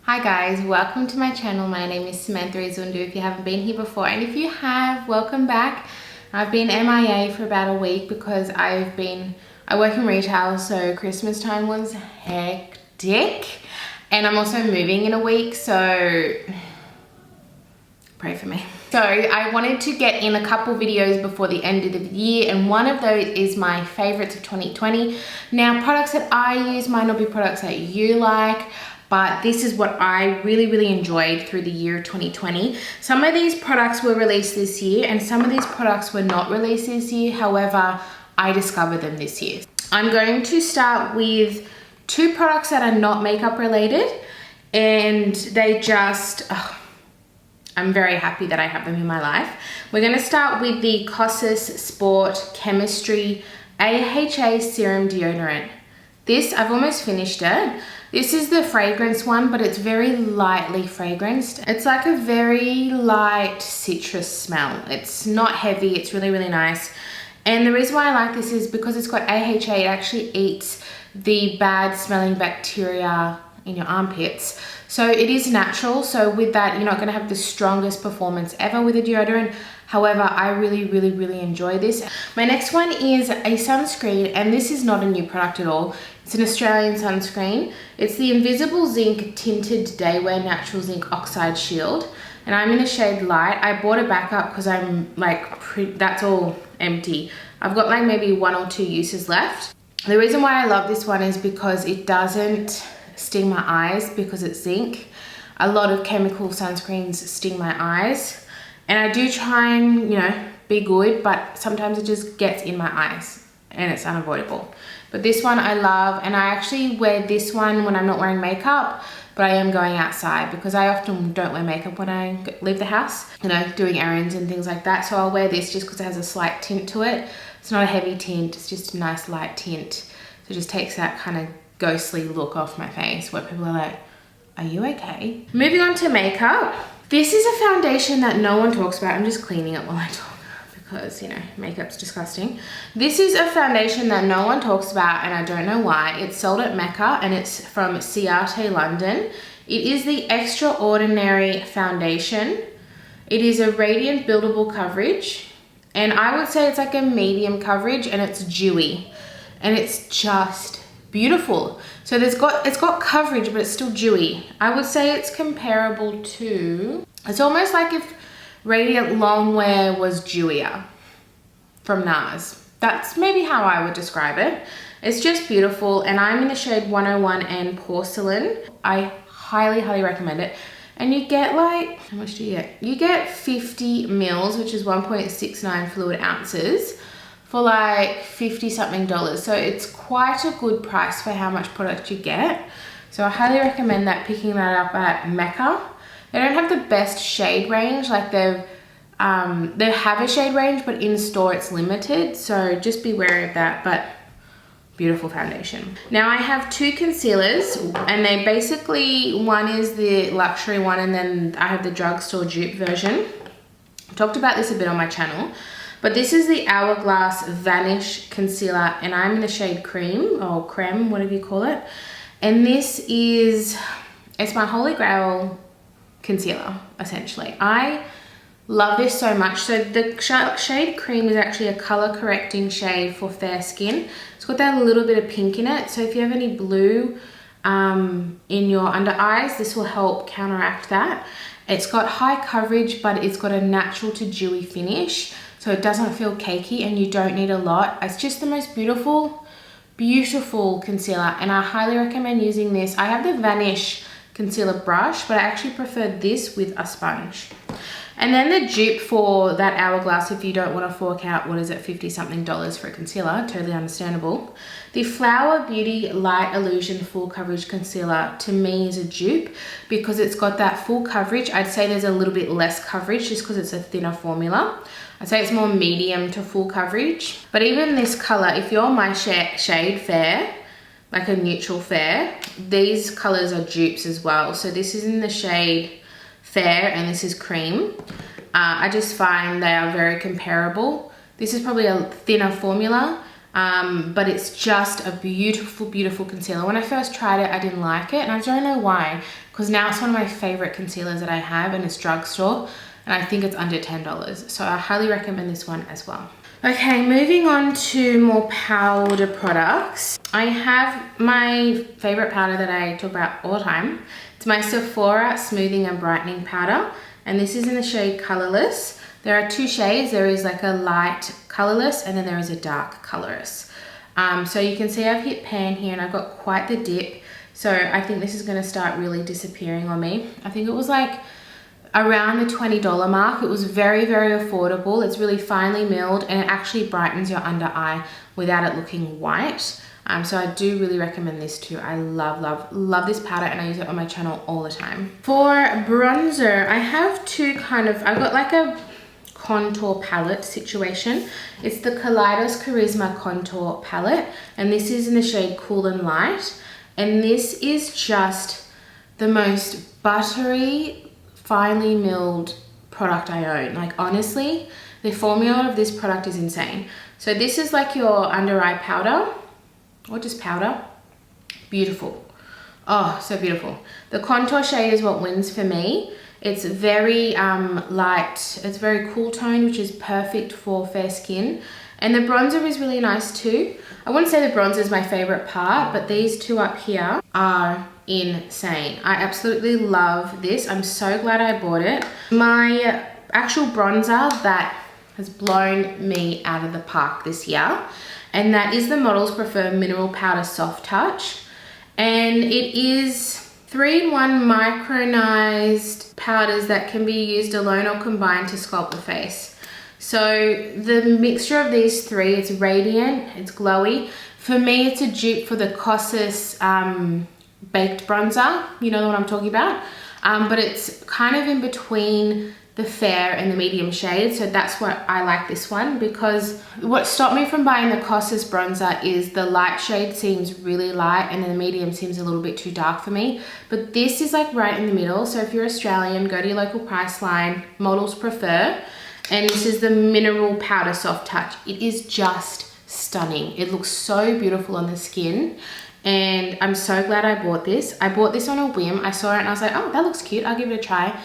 Hi guys, welcome to my channel. My name is Samantha Izundu if you haven't been here before, and if you have, welcome back. I've been MIA for about a week because I work in retail, so Christmas time was hectic, and I'm also moving in a week, so pray for me. So I wanted to get in a couple videos before the end of the year, and one of those is my favorites of 2020. Now, products that I use might not be products that you like, but this is what I really enjoyed through the year of 2020. Some of these products were released this year and some of these products were not released this year. However, I discovered them this year. I'm going to start with two products that are not makeup related, and they just, I'm very happy that I have them in my life. We're gonna start with the Kosas Sport Chemistry AHA Serum Deodorant. This, I've almost finished it. This is the fragrance one, but it's very lightly fragranced. It's like a very light citrus smell. It's not heavy, it's really nice. And the reason why I like this is because it's got AHA, it actually eats the bad smelling bacteria in your armpits. So it is natural, so with that, you're not gonna have the strongest performance ever with a deodorant. However, I really enjoy this. My next one is a sunscreen, and this is not a new product at all. It's an Australian sunscreen. It's the Invisible Zinc Tinted Daywear Natural Zinc Oxide Shield, and I'm in the shade Light. I bought a backup because I'm like, that's all empty. I've got like maybe 1 or 2 uses left. The reason why I love this one is because it doesn't sting my eyes because it's zinc. A lot of chemical sunscreens sting my eyes, and I do try and, you know, be good, but sometimes it just gets in my eyes and it's unavoidable. But this one I love, and I actually wear this one when I'm not wearing makeup, but I am going outside because I often don't wear makeup when I leave the house, you know, doing errands and things like that. So I'll wear this just because it has a slight tint to it. It's not a heavy tint, it's just a nice light tint. So it just takes that kind of ghostly look off my face where people are like, are you okay? Moving on to makeup. This is a foundation that no one talks about. I'm just cleaning it while I talk because, you know, makeup's disgusting. This is a foundation that no one talks about, and I don't know why. It's sold at Mecca and it's from CRT London. It is the Extraordinary Foundation. It is a radiant buildable coverage, and I would say it's like a medium coverage, and it's dewy, and it's just beautiful. So it's got coverage, but it's still dewy. I would say it's comparable to, it's almost like if Radiant Longwear was dewier from NARS. That's maybe how I would describe it. It's just beautiful, and I'm in the shade 101 and Porcelain. I highly recommend it. And you get like, how much do you get? You get 50 mils, which is 1.69 fluid ounces, for like $50 something. So it's quite a good price for how much product you get. So I highly recommend that, picking that up at Mecca. They don't have the best shade range, like they have a shade range, but in store it's limited. So just be wary of that, but beautiful foundation. Now I have 2 concealers, and they basically, one is the luxury one, and then I have the drugstore dupe version. I talked about this a bit on my channel. But this is the Hourglass Vanish Concealer, and I'm in the shade Cream, or Creme, whatever you call it. And this is, it's my holy grail concealer, essentially. I love this so much. So the shade Cream is actually a color correcting shade for fair skin. It's got that little bit of pink in it. So if you have any blue in your under eyes, this will help counteract that. It's got high coverage, but it's got a natural to dewy finish. So it doesn't feel cakey, and you don't need a lot. It's just the most beautiful concealer, and I highly recommend using this. I have the Vanish concealer brush, but I actually prefer this with a sponge. And then the dupe for that Hourglass, if you don't want to fork out, what is it, $50 something for a concealer, totally understandable. The Flower Beauty Light Illusion Full Coverage Concealer, to me, is a dupe because it's got that full coverage. I'd say there's a little bit less coverage just because it's a thinner formula. I'd say it's more medium to full coverage. But even this color, if you're my shade Fair, like a neutral fair, these colors are dupes as well. So this is in the shade Fair, and this is Cream. I just find they are very comparable. This is probably a thinner formula, but it's just a beautiful, beautiful concealer. When I first tried it, I didn't like it, and I don't know why, because now it's one of my favorite concealers that I have, and it's drugstore, and I think it's under $10. So I highly recommend this one as well. Okay, moving on to more powder products. I have my favorite powder that I talk about all the time. It's my Sephora Smoothing and Brightening Powder, and this is in the shade Colorless. There are two shades. There is like a light colorless, and then there is a dark colorless. So you can see I've hit pan here, and I've got quite the dip. So I think this is going to start really disappearing on me. I think it was like around the $20 mark. It was very, very affordable. It's really finely milled, and it actually brightens your under eye without it looking white. So I do really recommend this too. I love, love, love this powder, and I use it on my channel all the time. For bronzer, I have two I've got like a contour palette situation. It's the Kaleidos Charisma Contour Palette, and this is in the shade Cool and Light. And this is just the most buttery, finely milled product I own. Like honestly, the formula of this product is insane. So this is like your under eye powder, or just powder. Beautiful. Oh, so beautiful. The contour shade is what wins for me. It's very light, it's very cool toned, which is perfect for fair skin. And the bronzer is really nice too. I wouldn't say the bronzer is my favorite part, but these two up here are insane. I absolutely love this. I'm so glad I bought it. My actual bronzer that has blown me out of the park this year, and that is the Models Prefer Mineral Powder Soft Touch. And it is 3-in-1 micronized powders that can be used alone or combined to sculpt the face. So the mixture of these three, it's radiant, it's glowy. For me, it's a dupe for the Kosas baked bronzer. You know the one I'm talking about? But it's kind of in between the fair and the medium shade, so that's what I like this one, because what stopped me from buying the Kosas bronzer is the light shade seems really light, and then the medium seems a little bit too dark for me. But this is like right in the middle, so if you're Australian, go to your local Priceline, Models Prefer, and this is the Mineral Powder Soft Touch. It is just stunning. It looks so beautiful on the skin, and I'm so glad I bought this. I bought this on a whim. I saw it and I was like, oh, that looks cute, I'll give it a try.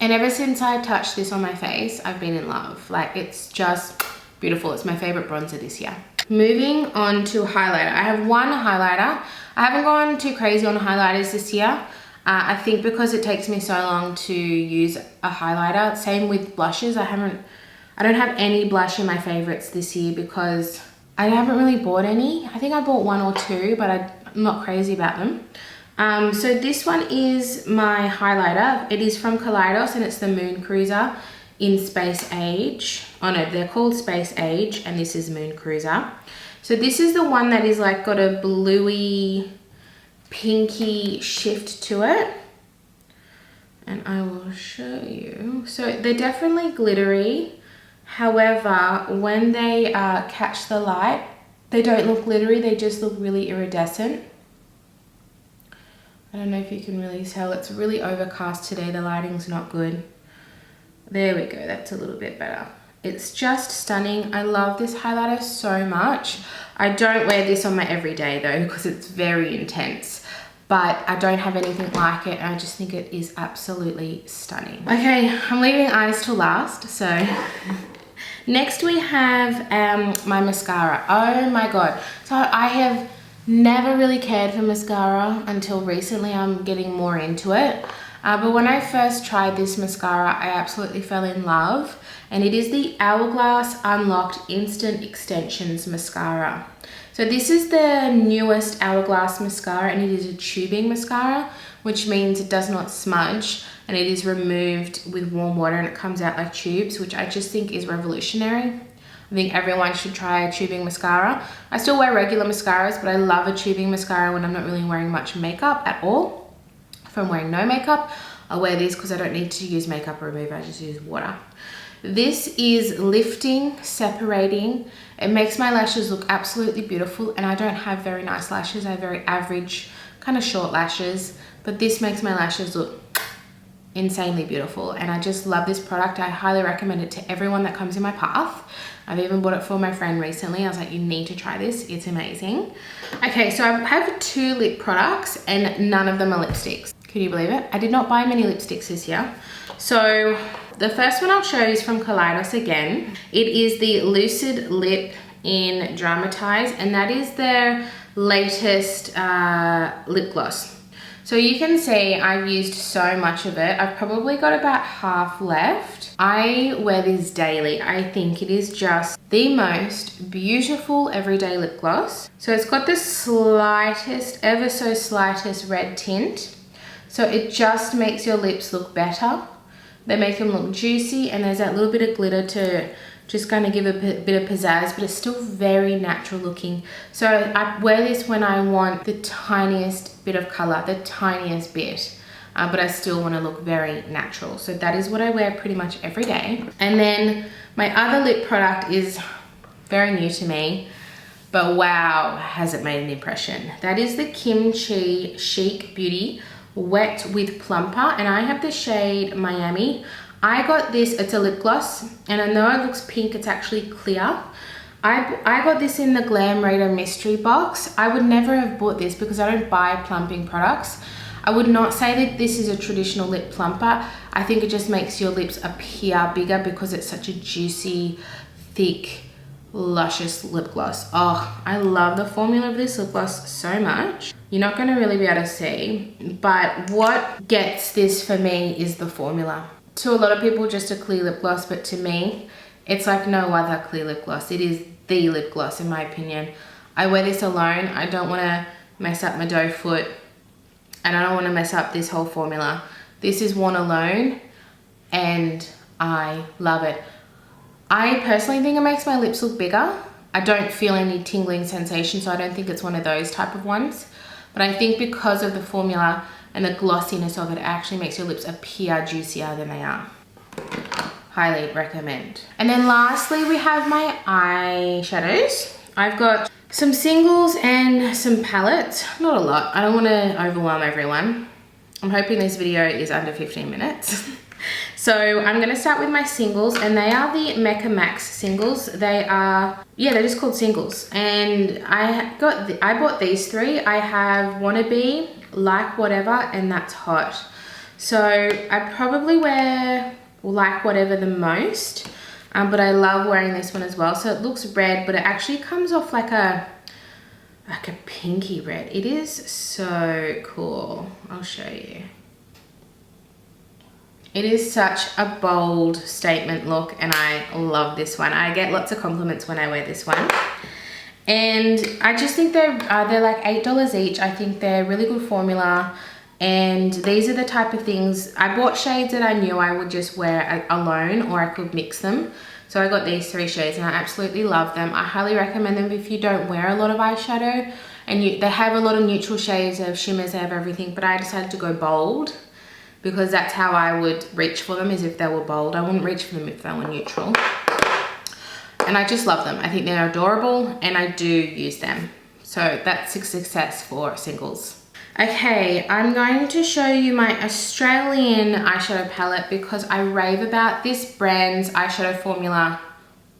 And ever since I touched this on my face, I've been in love. Like, it's just beautiful. It's my favorite bronzer this year. Moving on to highlighter. I have one highlighter. I haven't gone too crazy on highlighters this year. I think because it takes me so long to use a highlighter. Same with blushes. I don't have any blush in my favorites this year because I haven't really bought any. I think I bought one or two, but I'm not crazy about them. So this one is my highlighter. It is from Kaleidos, and it's the Moon Cruiser in Space Age. Oh no, they're called Space Age, and this is Moon Cruiser. So this is the one that is like got a bluey, pinky shift to it. And I will show you. So they're definitely glittery. However, when they catch the light, they don't look glittery, they just look really iridescent. I don't know if you can really tell. It's really overcast today. The lighting's not good. There we go. That's a little bit better. It's just stunning. I love this highlighter so much. I don't wear this on my everyday though, because it's very intense. But I don't have anything like it, and I just think it is absolutely stunning. Okay, I'm leaving eyes till last. So next we have my mascara. Oh my god. So I have never really cared for mascara until recently. I'm getting more into it. But when I first tried this mascara, I absolutely fell in love. And it is the Hourglass Unlocked Instant Extensions Mascara. So this is the newest Hourglass mascara, and it is a tubing mascara, which means it does not smudge, and it is removed with warm water and it comes out like tubes, which I just think is revolutionary. I think everyone should try a tubing mascara. I still wear regular mascaras, but I love a tubing mascara when I'm not really wearing much makeup at all. If I'm wearing no makeup, I'll wear these because I don't need to use makeup remover, I just use water. This is lifting, separating. It makes my lashes look absolutely beautiful, and I don't have very nice lashes. I have very average, kind of short lashes, but this makes my lashes look insanely beautiful, and I just love this product. I highly recommend it to everyone that comes in my path. I've even bought it for my friend recently. I was like, you need to try this, it's amazing. Okay, so I have 2 lip products and none of them are lipsticks. Can you believe it? I did not buy many lipsticks this year. So the first one I'll show you is from Kaleidos again. It is the Lucid Lip in Dramatize, and that is their latest lip gloss. So you can see I've used so much of it. I've probably got about half left. I wear this daily. I think it is just the most beautiful everyday lip gloss. So it's got the slightest, ever so slightest red tint. So it just makes your lips look better. They make them look juicy, and there's that little bit of glitter to just kind of give a bit of pizzazz, but it's still very natural looking. So I wear this when I want the tiniest bit of color, the tiniest bit, but I still want to look very natural. So that is what I wear pretty much every day. And then my other lip product is very new to me, but wow, has it made an impression. That is the Kimchi Chic Beauty Wet with Plumper, and I have the shade Miami. I got this, it's a lip gloss, and I know it looks pink, it's actually clear. I got this in the Glam Raider mystery box. I would never have bought this because I don't buy plumping products. I would not say that this is a traditional lip plumper. I think it just makes your lips appear bigger because it's such a juicy, thick, luscious lip gloss. Oh, I love the formula of this lip gloss so much. You're not going to really be able to see, but what gets this for me is the formula. To a lot of people, just a clear lip gloss, but to me, it's like no other clear lip gloss. It is the lip gloss in my opinion. I wear this alone. I don't want to mess up my doe foot, and I don't want to mess up this whole formula. This is worn alone, and I love it. I personally think it makes my lips look bigger. I don't feel any tingling sensation, so I don't think it's one of those type of ones. But I think because of the formula and the glossiness of it, it actually makes your lips appear juicier than they are. Highly recommend. And then lastly, we have my eyeshadows. I've got some singles and some palettes. Not a lot. I don't want to overwhelm everyone. I'm hoping this video is under 15 minutes. So I'm going to start with my singles, and they are the Mecca Max singles. They are, yeah, they're just called singles. And I bought these 3. I have Wannabe, Like Whatever, and That's Hot. So I probably wear Like Whatever the most, but I love wearing this one as well. So it looks red, but it actually comes off like a pinky red. It is so cool. I'll show you. It is such a bold statement look, and I love this one. I get lots of compliments when I wear this one. And I just think they're like $8 each. I think they're really good formula. And these are the type of things, I bought shades that I knew I would just wear alone, or I could mix them. So I got these 3 shades and I absolutely love them. I highly recommend them if you don't wear a lot of eyeshadow. And they have a lot of neutral shades, they have shimmers, they have everything. But I decided to go bold, because that's how I would reach for them, is if they were bold. I wouldn't reach for them if they were neutral. And I just love them. I think they're adorable, and I do use them. So that's a success for singles. Okay, I'm going to show you my Australian eyeshadow palette, because I rave about this brand's eyeshadow formula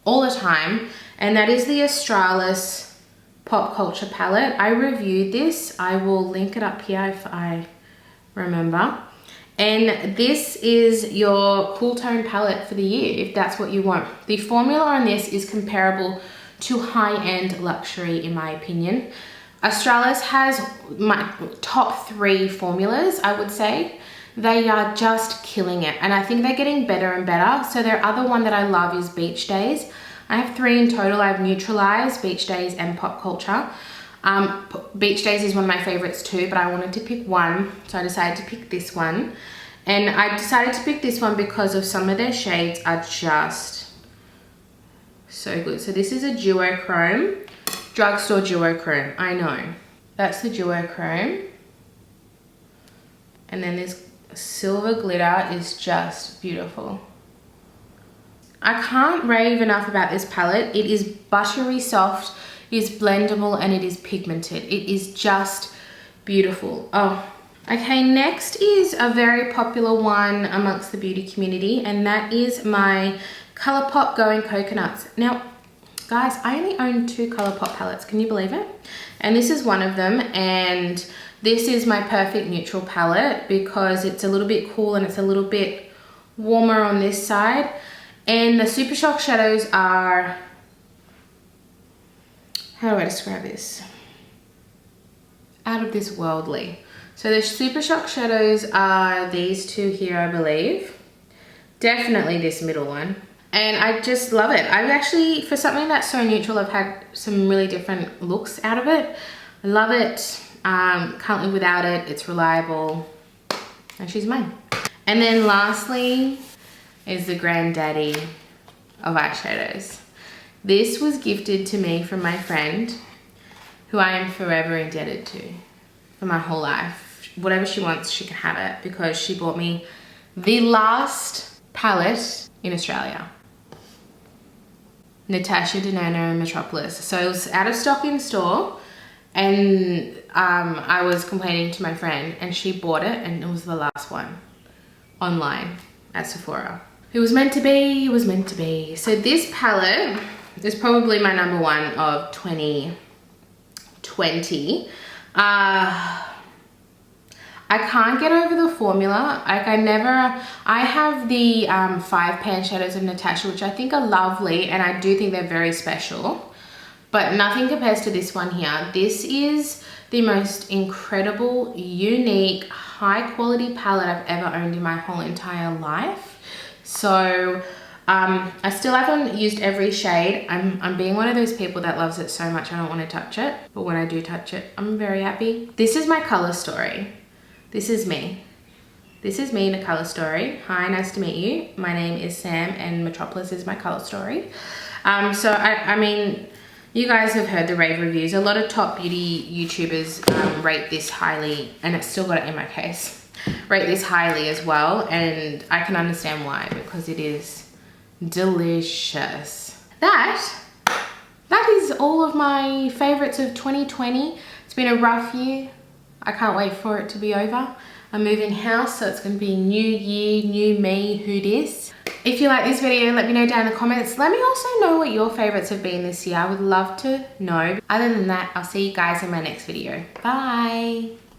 all the time. And that is the Australis Pop Culture palette. I reviewed this. I will link it up here if I remember. And this is your cool tone palette for the year, if that's what you want. The formula on this is comparable to high-end luxury, in my opinion. Australis has my top 3 formulas, I would say. They are just killing it, and I think they're getting better and better. So their other one that I love is Beach Days. I have 3 in total. I have Neutralize, Beach Days, and Pop Culture. Beach Days is one of my favorites too, but I wanted to pick one, so I decided to pick this one. And I decided to pick this one because of some of their shades are just so good. So this is a duochrome, drugstore duochrome, I know. That's the duochrome. And then this silver glitter is just beautiful. I can't rave enough about this palette. It is buttery soft, it is blendable, and it is pigmented. It is just beautiful. Oh, Okay, next is a very popular one amongst the beauty community, and that is my ColourPop Going Coconuts. Now, guys, I only own 2 ColourPop palettes, can you believe it? And this is one of them, and this is my perfect neutral palette because it's a little bit cool and it's a little bit warmer on this side. And the Super Shock shadows are, how do I describe this? Out of this worldly. So the Super Shock shadows are these 2 here, I believe. Definitely this middle one. And I just love it. I've actually, for something that's so neutral, I've had some really different looks out of it. I love it. Can't live without it. It's reliable. And she's mine. And then lastly is the granddaddy of eyeshadows. This was gifted to me from my friend, who I am forever indebted to for my whole life. Whatever she wants, she can have it, because she bought me the last palette in Australia. Natasha Denona Metropolis. So it was out of stock in store, and I was complaining to my friend, and she bought it, and it was the last one online at Sephora. It was meant to be, it was meant to be. So this palette is probably my number 1 of 2020. I can't get over the formula. Like I have the 5 pan shadows of Natasha, which I think are lovely, and I do think they're very special, but nothing compares to this one here. This is the most incredible, unique, high quality palette I've ever owned in my whole entire life. So I still haven't used every shade. I'm being one of those people that loves it so much I don't want to touch it, but when I do touch it, I'm very happy. This is my color story. This is me. This is me in a color story. Hi, nice to meet you. My name is Sam, and Metropolis is my color story. So I mean, you guys have heard the rave reviews. A lot of top beauty YouTubers rate this highly, and it's still got it in my case. Rate this highly as well, and I can understand why, because it is delicious. That is all of my favorites of 2020. It's been a rough year. I can't wait for it to be over. I'm moving house, so it's gonna be new year, new me, who dis. If you like this video, let me know down in the comments. Let me also know what your favorites have been this year. I would love to know. Other than that, I'll see you guys in my next video. Bye.